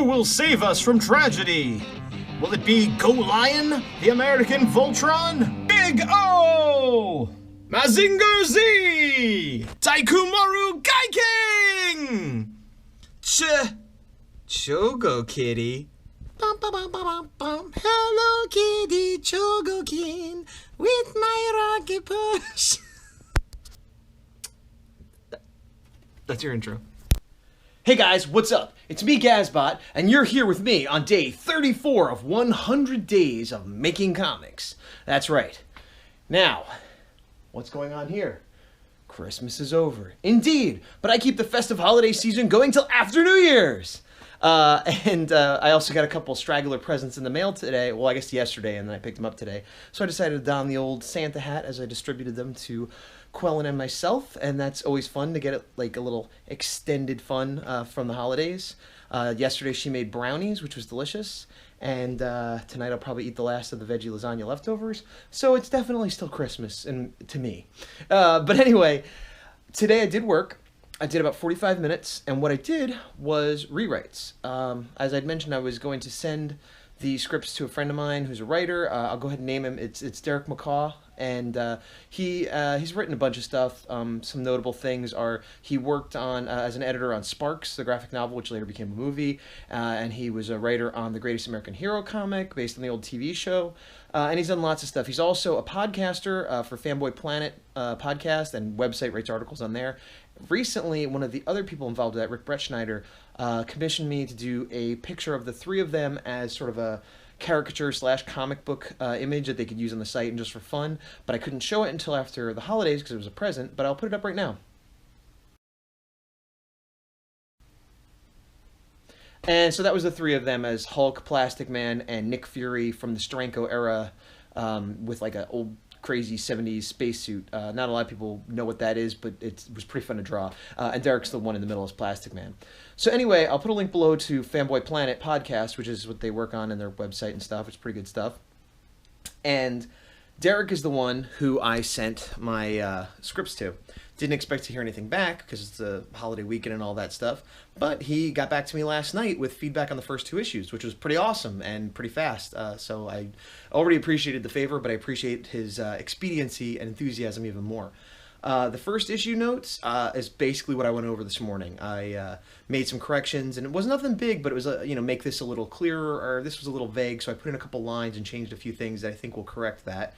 Who will save us from tragedy? Will it be Go Lion, the American Voltron, Big O, Mazinger Z, Taikumaru Gaiking, Chogo Kitty. Bum, bum, bum, bum, bum. Hello Kitty, Chogokin, with my rocket push. That's your intro. Hey guys, what's up? It's me, Gazbot, and you're here with me on day 34 of 100 days of making comics. That's right. Now, what's going on here? Christmas is over. Indeed, but I keep the festive holiday season going till after New Year's. I also got a couple straggler presents in the mail today. Well, I guess yesterday, and then I picked them up today. So I decided to don the old Santa hat as I distributed them to Quellen and myself, and that's always fun to get it like a little extended fun from the holidays. Yesterday she made brownies, which was delicious, and tonight I'll probably eat the last of the veggie lasagna leftovers. So it's definitely still Christmas to me. But anyway, today I did work. I did about 45 minutes, and what I did was rewrites. As I'd mentioned, I was going to send the scripts to a friend of mine who's a writer. I'll go ahead and name him. It's Derek McCaw, and he's written a bunch of stuff. Some notable things are he worked on as an editor on Sparks, the graphic novel, which later became a movie, and he was a writer on the Greatest American Hero comic based on the old TV show, and he's done lots of stuff. He's also a podcaster for Fanboy Planet podcast and website, writes articles on there. Recently, one of the other people involved with that, Rick Bretschneider, commissioned me to do a picture of the three of them as sort of a caricature / comic book image that they could use on the site and just for fun, but I couldn't show it until after the holidays because it was a present, but I'll put it up right now. And so that was the three of them as Hulk, Plastic Man, and Nick Fury from the Steranko era with like an old crazy 70s spacesuit. Not a lot of people know what that is, but it was pretty fun to draw. And Derek's the one in the middle as Plastic Man. So anyway, I'll put a link below to Fanboy Planet podcast, which is what they work on in their website and stuff. It's pretty good stuff. And Derek is the one who I sent my scripts to. Didn't expect to hear anything back because it's the holiday weekend and all that stuff. But he got back to me last night with feedback on the first two issues, which was pretty awesome and pretty fast. So I already appreciated the favor, but I appreciate his expediency and enthusiasm even more. The first issue notes is basically what I went over this morning. I made some corrections, and it was nothing big, but it was, make this a little clearer, or this was a little vague, so I put in a couple lines and changed a few things that I think will correct that.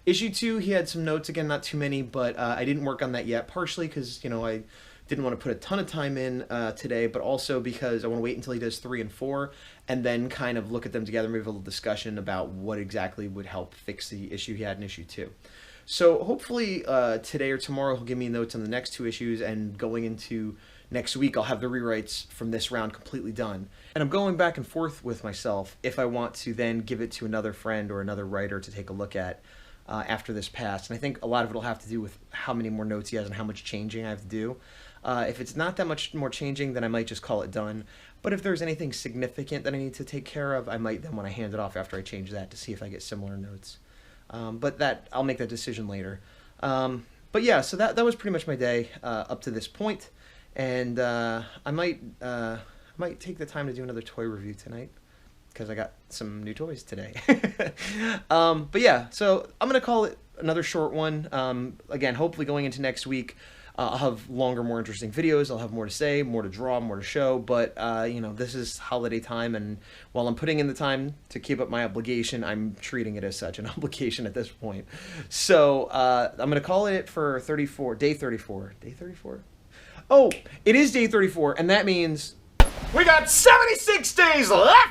Issue 2, he had some notes, again, not too many, but I didn't work on that yet, partially because, I didn't want to put a ton of time in today, but also because I want to wait until he does 3 and 4, and then kind of look at them together, maybe have a little discussion about what exactly would help fix the issue he had in issue 2. So hopefully today or tomorrow he'll give me notes on the next 2 issues, and going into next week I'll have the rewrites from this round completely done. And I'm going back and forth with myself if I want to then give it to another friend or another writer to take a look at after this passed. And I think a lot of it will have to do with how many more notes he has and how much changing I have to do. If it's not that much more changing, then I might just call it done. But if there's anything significant that I need to take care of, I might then want to hand it off after I change that to see if I get similar notes. But I'll make that decision later. But yeah, so that was pretty much my day up to this point. And I might take the time to do another toy review tonight, because I got some new toys today. But yeah, so I'm going to call it another short one. Again, hopefully going into next week, I'll have longer, more interesting videos. I'll have more to say, more to draw, more to show. But, this is holiday time, and while I'm putting in the time to keep up my obligation, I'm treating it as such, an obligation at this point. So I'm going to call it for day 34. Day 34? Oh, it is day 34, and that means we got 76 days left!